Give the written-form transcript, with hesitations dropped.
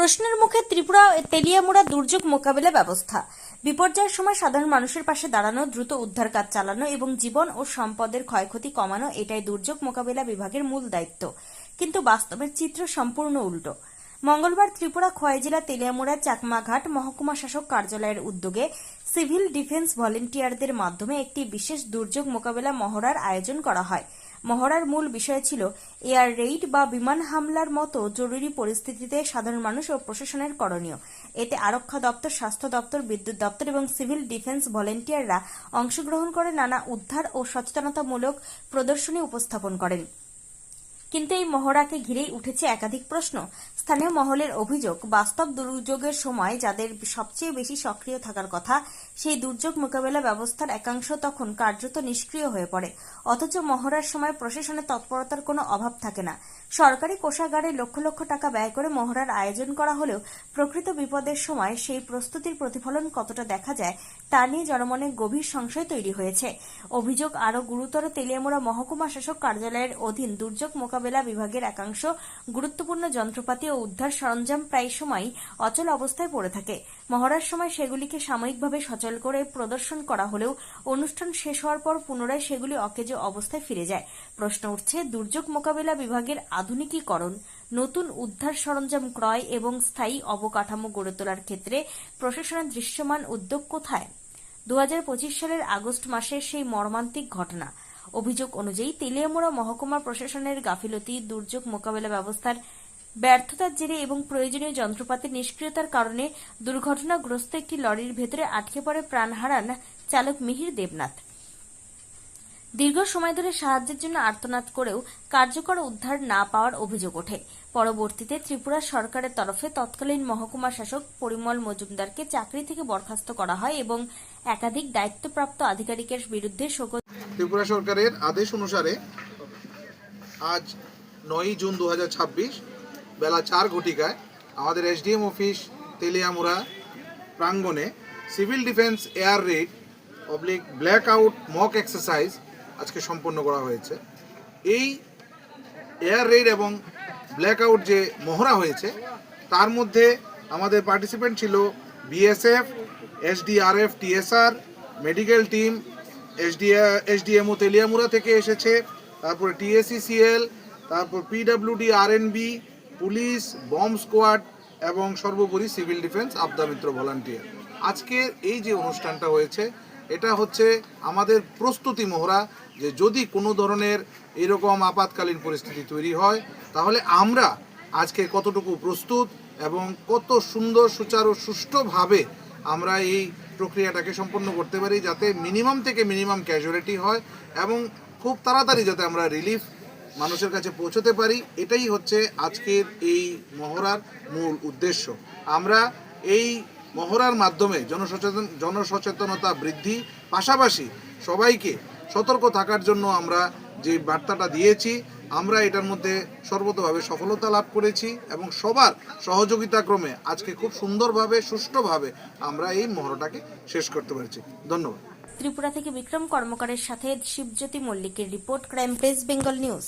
প্রশ্নের মুখে ত্রিপুরা তেলিয়ামুড়া দুর্যোগ মোকাবিলা ব্যবস্থা। বিপর্যয়ের সময় সাধারণ মানুষের পাশে দাঁড়ানো, দ্রুত উদ্ধার কাজ চালানো এবং জীবন ও সম্পদের ক্ষয়ক্ষতি কমানো এটাই দুর্যোগ মোকাবিলা বিভাগের মূল দায়িত্ব। কিন্তু বাস্তবের চিত্র সম্পূর্ণ উল্টো। মঙ্গলবার ত্রিপুরা খোয়াই জেলা তেলিয়ামুড়ার চাকমাঘাট মহকুমা শাসক কার্যালয়ের উদ্যোগে সিভিল ডিফেন্স ভলেন্টিয়ারদের মাধ্যমে একটি বিশেষ দুর্যোগ মোকাবিলা মহড়ার আয়োজন করা হয়। মহড়ার মূল বিষয় ছিল এয়ার রেইড বা বিমান হামলার মতো জরুরি পরিস্থিতিতে সাধারণ মানুষ ও প্রশাসনের করণীয়। এতে আরক্ষা দপ্তর, স্বাস্থ্য দপ্তর, বিদ্যুৎ দপ্তর এবং সিভিল ডিফেন্স ভলেন্টিয়াররা অংশগ্রহণ করে নানা উদ্ধার ও সচেতনতামূলক প্রদর্শনী উপস্থাপন করেন। কিন্তু এই মহড়াকে ঘিরেই উঠেছে একাধিক প্রশ্ন। স্থানীয় মহলের অভিযোগ, বাস্তব দুর্যোগের সময় যাদের সবচেয়ে বেশি সক্রিয় থাকার কথা সেই দুর্যোগ মোকাবেলা ব্যবস্থার একাংশ তখন কার্যত নিষ্ক্রিয় হয়ে পড়ে। অথচ মহড়ার সময় প্রশাসনের তৎপরতার কোনো অভাব থাকে না। সরকারি কোষাগারে লক্ষ লক্ষ টাকা ব্যয় করে মহড়ার আয়োজন করা হলেও প্রকৃত বিপদের সময় সেই প্রস্তুতির প্রতিফলন কতটা দেখা যায় তা নিয়ে জনমনে গভীর সংশয় তৈরি হয়েছে। অভিযোগ আরও গুরুতর। তেলিয়ামুড়া মহকুমা শাসক কার্যালয়ের অধীন দুর্যোগ মোকাবেলা বিভাগের একাংশ গুরুত্বপূর্ণ যন্ত্রপাতি ও উদ্ধার সরঞ্জাম প্রায় সময়ই অচল অবস্থায় পড়ে থাকে। মহড়ার সময় সেগুলিকে সাময়িকভাবে সচল করে প্রদর্শন করা হলেও অনুষ্ঠান শেষ হওয়ার পর পুনরায় সেগুলি অকেজো অবস্থায় ফিরে যায়। প্রশ্ন উঠছে, দুর্যোগ মোকাবেলা বিভাগের আধুনিকীকরণ, নতুন উদ্ধার সরঞ্জাম ক্রয় এবং স্থায়ী অবকাঠামো গড়ে তোলার ক্ষেত্রে প্রশাসনের দৃশ্যমান উদ্যোগ কোথায়? 2025 সালের আগস্ট মাসের সেই মর্মান্তিক ঘটনা। অভিযোগ অনুযায়ী তেলিয়ামুড়া মহকুমা প্রশাসনের গাফিলতি, দুর্যোগ মোকাবেলা ব্যবস্থার ব্যর্থতার জেরে এবং প্রয়োজনীয় যন্ত্রপাতির নিষ্ক্রিয়তার কারণে দুর্ঘটনাগ্রস্ত একটি লরির ভেতরে আটকে পড়ে প্রাণ হারান চালক মিহির দেবনাথ। দীর্ঘ সময় ধরে সাহায্যের জন্য আর্তনাদ করেও কার্যকর উদ্ধার না পাওয়ার অভিযোগ ওঠে। পরবর্তীতে ত্রিপুরা সরকারের তরফে তৎকালীন মহকুমা শাসক পরিমল মজুমদারকে চাকরি থেকে বরখাস্ত করা হয় এবং একাধিক দায়িত্বপ্রাপ্ত আধিকারিকের বিরুদ্ধে শোকজ। ত্রিপুরা সরকারের আদেশ অনুসারে আজ 9 জুন 2026 বেলা 4 ঘটিকায় আমাদের এসডিএম অফিস তেলিয়ামুড়া প্রাঙ্গণে civil defence air red black out mock exercise আজকে সম্পন্ন করা হয়েছে। এই এয়ার রেড এবং ব্ল্যাক আউট যে মহড়া হয়েছে তার মধ্যে আমাদের পার্টিসিপেন্ট ছিল BSF, SDRF, TSR, medical team, SDMO Teliamura থেকে এসেছে, তারপরে টিএসিসিএল, তারপর PWD, RNB, police, bomb squad এবং সর্বোপরি সিভিল ডিফেন্স আপদা মিত্র ভলান্টিয়ার। আজকের এই যে অনুষ্ঠানটা হয়েছে এটা হচ্ছে আমাদের প্রস্তুতি মহড়া, যে যদি কোনো ধরনের এরকম আপাতকালীন পরিস্থিতি তৈরি হয় তাহলে আমরা আজকে কতটুকু প্রস্তুত এবং কত সুন্দর সুচারু সুষ্ঠুভাবে আমরা এই প্রক্রিয়াটাকে সম্পন্ন করতে পারি, যাতে মিনিমাম থেকে মিনিমাম ক্যাজুয়ালিটি হয় এবং খুব তাড়াতাড়ি যাতে আমরা রিলিফ মানুষের কাছে পৌঁছতে পারি। এটাই হচ্ছে আজকের এই মহড়ার মূল উদ্দেশ্য। আমরা এই মহড়ার মাধ্যমে জনসচেতনতা বৃদ্ধি, পাশাপাশি সবাইকে সতর্ক থাকার জন্য আমরা যে বার্তাটা দিয়েছি, আমরা এটার মধ্যে সর্বতভাবে সফলতা লাভ করেছি এবং সবার সহযোগিতাক্রমে আজকে খুব সুন্দরভাবে, সুষ্ঠুভাবে আমরা এই মহড়াটাকে শেষ করতে পেরেছি। ধন্যবাদ। ত্রিপুরা থেকে বিক্রম কর্মকারের সাথে শিবজ্যোতি মল্লিকের report, crime press, Bengal news.